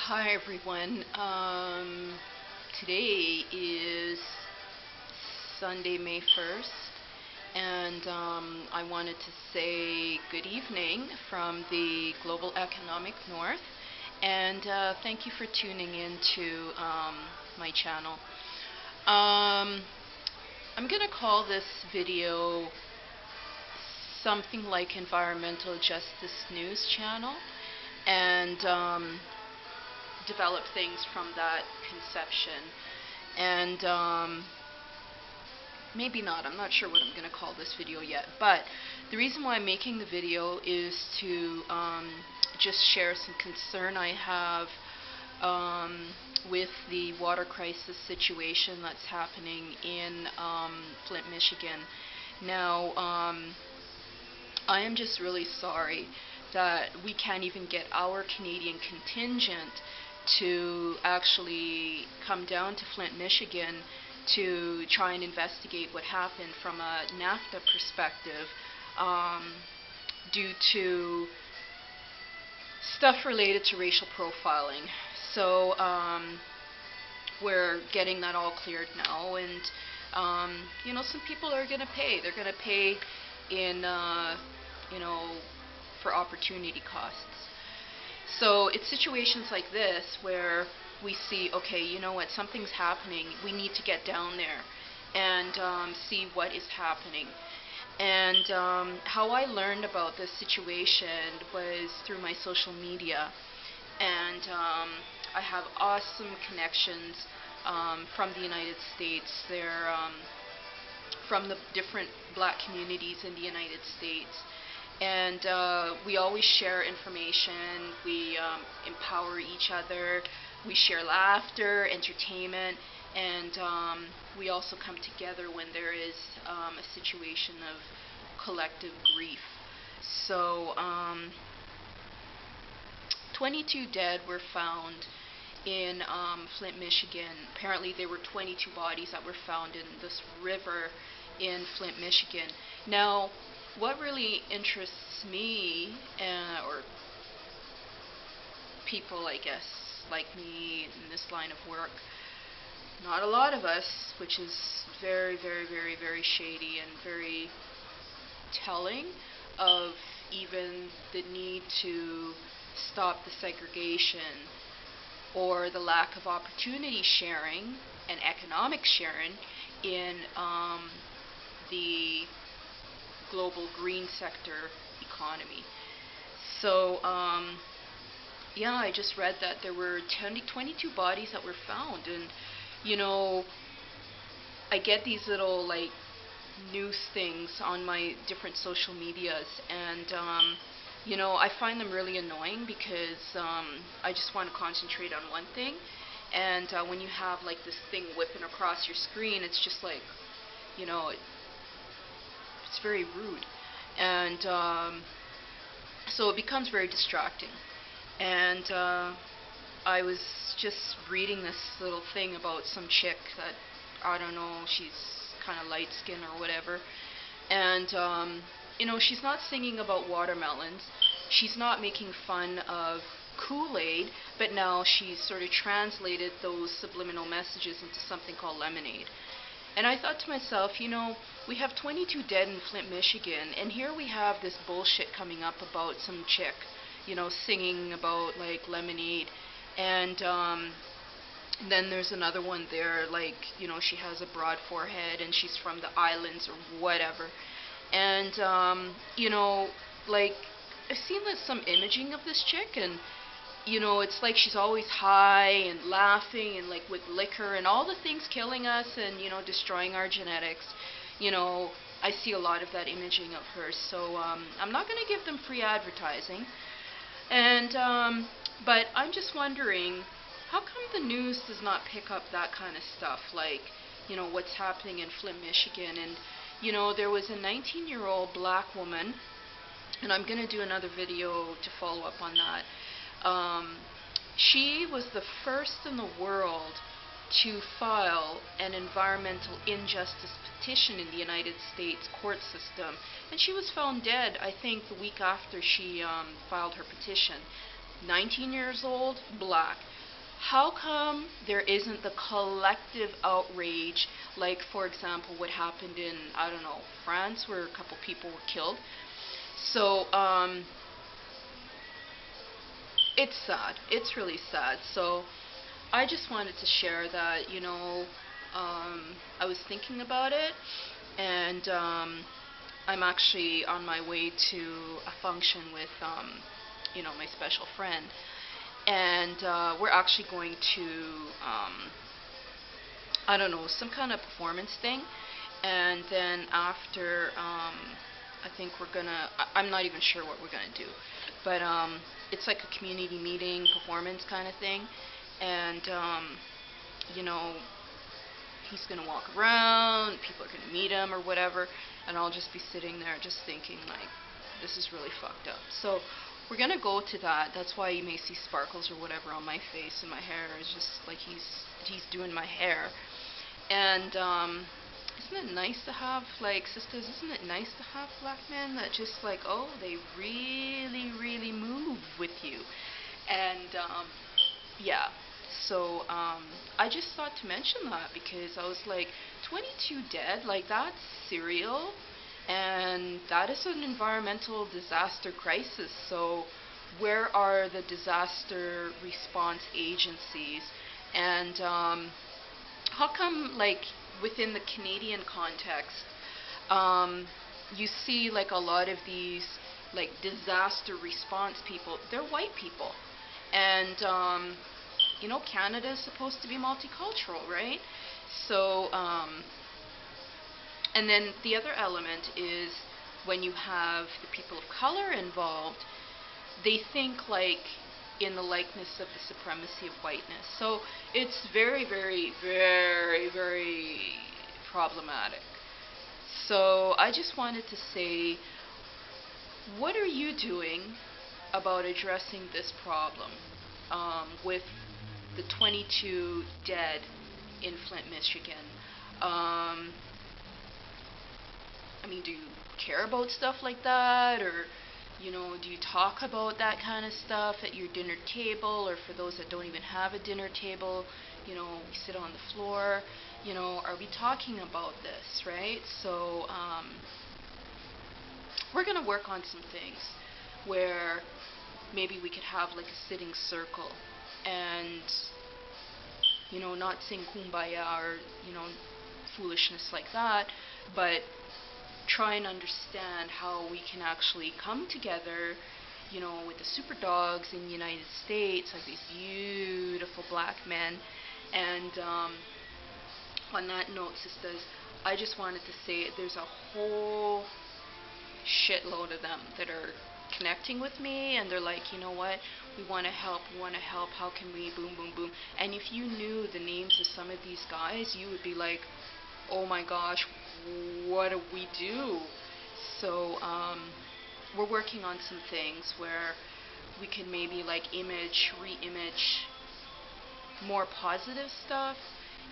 Hi everyone. Today is Sunday, May 1st, and I wanted to say good evening from the Global Economic North, and thank you for tuning in to my channel. Um, I'm going to call this video something like Environmental Justice News Channel, and develop things from that conception. And maybe not, I'm not sure what I'm going to call this video yet, but the reason why I'm making the video is to just share some concern I have with the water crisis situation that's happening in Flint, Michigan. Now, I am just really sorry that we can't even get our Canadian contingent to actually come down to Flint, Michigan to try and investigate what happened from a NAFTA perspective, due to stuff related to racial profiling. So we're getting that all cleared now, and some people are going to pay. They're going to pay in for opportunity costs. So it's situations like this where we see, okay, you know what, something's happening. We need to get down there and see what is happening. And how I learned about this situation was through my social media. And I have awesome connections from the United States. They're from the different black communities in the United States. And we always share information, we empower each other, we share laughter, entertainment, and we also come together when there is a situation of collective grief. So 22 dead were found in Flint, Michigan. Apparently there were 22 bodies that were found in this river in Flint, Michigan. Now, what really interests me, or people, I guess, like me in this line of work, not a lot of us, which is very, very, very, very shady and very telling of even the need to stop the segregation or the lack of opportunity sharing and economic sharing in the global green sector economy. So, yeah, I just read that there were 22 bodies that were found, and, I get these little, news things on my different social medias, and, I find them really annoying because I just want to concentrate on one thing, and when you have, this thing whipping across your screen, it's just like, it's very rude, and so it becomes very distracting. And I was just reading this little thing about some chick that, I don't know, she's kind of light skinned or whatever, and she's not singing about watermelons, she's not making fun of Kool-Aid, but now she's sort of translated those subliminal messages into something called lemonade. And I thought to myself, we have 22 dead in Flint, Michigan, and here we have this bullshit coming up about some chick, singing about, lemonade. And then there's another one there, she has a broad forehead and she's from the islands or whatever. And, I've seen some imaging of this chick, and it's like she's always high and laughing and with liquor and all the things killing us and, destroying our genetics. I see a lot of that imaging of her. So I'm not going to give them free advertising. And, but I'm just wondering, how come the news does not pick up that kind of stuff, what's happening in Flint, Michigan? And, there was a 19-year-old black woman, and I'm going to do another video to follow up on that. She was the first in the world to file an environmental injustice petition in the United States court system, and she was found dead, I think, the week after she filed her petition. 19 years old, black. how come there isn't the collective outrage, like, for example, what happened in, I don't know, France, where a couple people were killed? So, it's sad. It's really sad. So, I just wanted to share that, I was thinking about it, and I'm actually on my way to a function with, my special friend, and we're actually going to, I don't know, some kind of performance thing, and then after, I think we're gonna, I'm not even sure what we're gonna do, but it's like a community meeting, performance kind of thing, and you know, he's gonna walk around, people are gonna meet him or whatever, and I'll just be sitting there just thinking like, this is really fucked up. So we're gonna go to that. That's why you may see sparkles or whatever on my face, and my hair is just like he's doing my hair. And isn't it nice to have, like, sisters, isn't it nice to have black men that just like, oh, they really, really move with you. And yeah, so I just thought to mention that because I was like, 22 dead, like, that's serial, and that is an environmental disaster crisis. So where are the disaster response agencies? And how come, like, within the Canadian context, you see, like, a lot of these, like, disaster response people, they're white people. And, Canada is supposed to be multicultural, right? So, and then the other element is when you have the people of color involved, they think like in the likeness of the supremacy of whiteness. So it's very, very, very, very problematic. So I just wanted to say, what are you doing about addressing this problem with the 22 dead in Flint, Michigan? I mean, do you care about stuff like that, or do you talk about that kind of stuff at your dinner table, or for those that don't even have a dinner table, we sit on the floor, are we talking about this, right? So we're going to work on some things where maybe we could have like a sitting circle and, not sing kumbaya or, foolishness like that, but try and understand how we can actually come together, with the super dogs in the United States, like these beautiful black men. And on that note, sisters, I just wanted to say there's a whole shitload of them that are connecting with me, and they're like, you know what, we want to help, how can we, boom, boom, boom. And if you knew the names of some of these guys, you would be like, oh my gosh, what do we do? So we're working on some things where we can maybe like re-image more positive stuff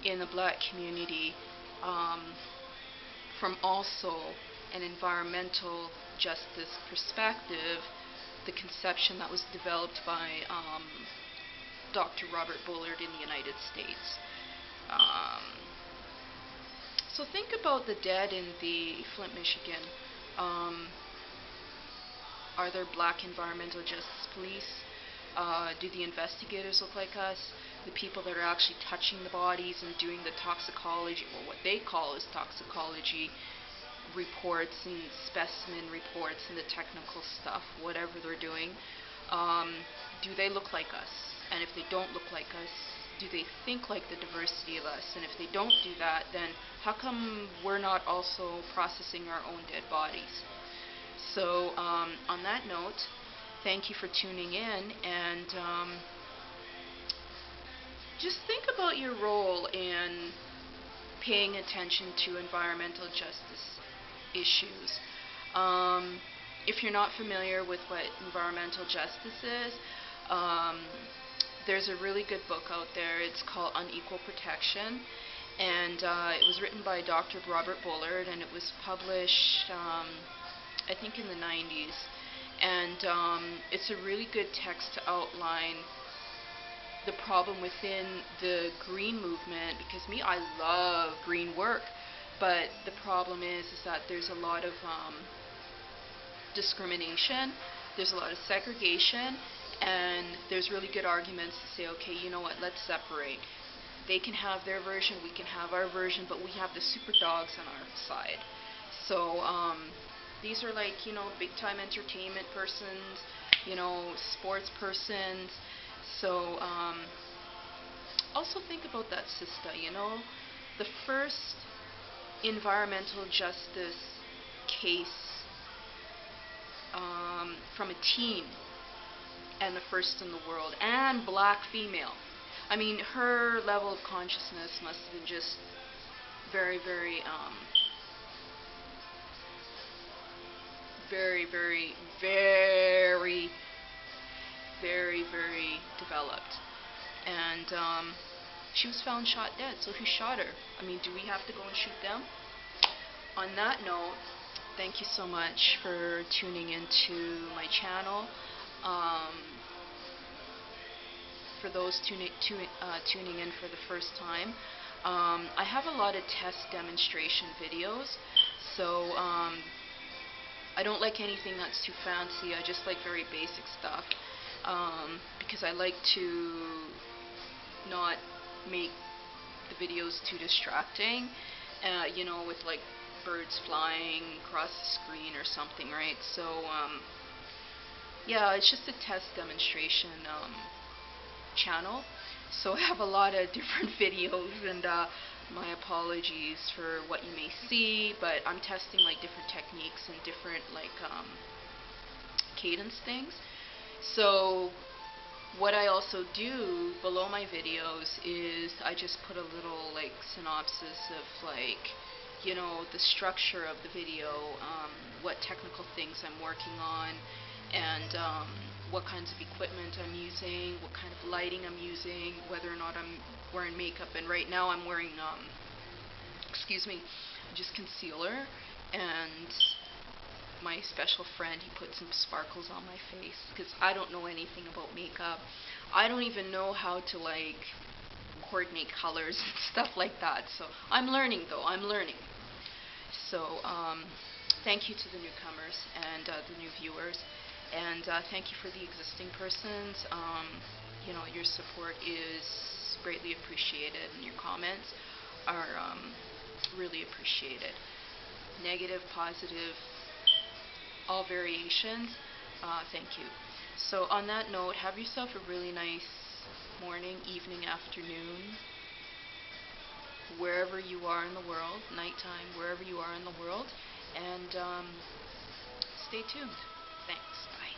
in the black community, from also an environmental justice perspective, the conception that was developed by Dr. Robert Bullard in the United States. So think about the dead in the Flint, Michigan. Are there black environmental justice police? Do the investigators look like us? The people that are actually touching the bodies and doing the toxicology, or what they call as toxicology reports and specimen reports and the technical stuff, whatever they're doing, do they look like us? And if they don't look like us, do they think like the diversity of us? And if they don't do that, then how come we're not also processing our own dead bodies? So on that note, thank you for tuning in, and just think about your role in paying attention to environmental justice issues. If you're not familiar with what environmental justice is, there's a really good book out there. It's called Unequal Protection, and it was written by Dr. Robert Bullard, and it was published, I think, in the 90s. And it's a really good text to outline the problem within the green movement, because me, I love green work, but the problem is that there's a lot of discrimination, there's a lot of segregation, and there's really good arguments to say, okay, you know what, let's separate. They can have their version, we can have our version, but we have the super dogs on our side. So these are like, big time entertainment persons, sports persons. So also think about that, sister, the first environmental justice case from a teen, and the first in the world, and black female. I mean, her level of consciousness must have been just very, very, very, very, very, very, very developed. And she was found shot dead. So who shot her? I mean, do we have to go and shoot them? On that note, thank you so much for tuning into my channel. For those tuning in for the first time, I have a lot of test demonstration videos. So I don't like anything that's too fancy. I just like very basic stuff, because I like to not make the videos too distracting, with like birds flying across the screen or something, right? So yeah, it's just a test demonstration channel. So I have a lot of different videos, and my apologies for what you may see, but I'm testing like different techniques and different like cadence things. So what I also do below my videos is I just put a little like synopsis of like, the structure of the video, what technical things I'm working on, and what kinds of equipment I'm using, what kind of lighting I'm using, whether or not I'm wearing makeup. And right now I'm wearing, just concealer, and my special friend, he put some sparkles on my face, because I don't know anything about makeup. I don't even know how to like coordinate colors and stuff like that. So I'm learning though, I'm learning. So thank you to the newcomers and the new viewers, and thank you for the existing persons. Your support is greatly appreciated, and your comments are really appreciated. Negative, positive, all variations, thank you. So on that note, have yourself a really nice morning, evening, afternoon, wherever you are in the world, nighttime, wherever you are in the world, and stay tuned. Thanks. Bye.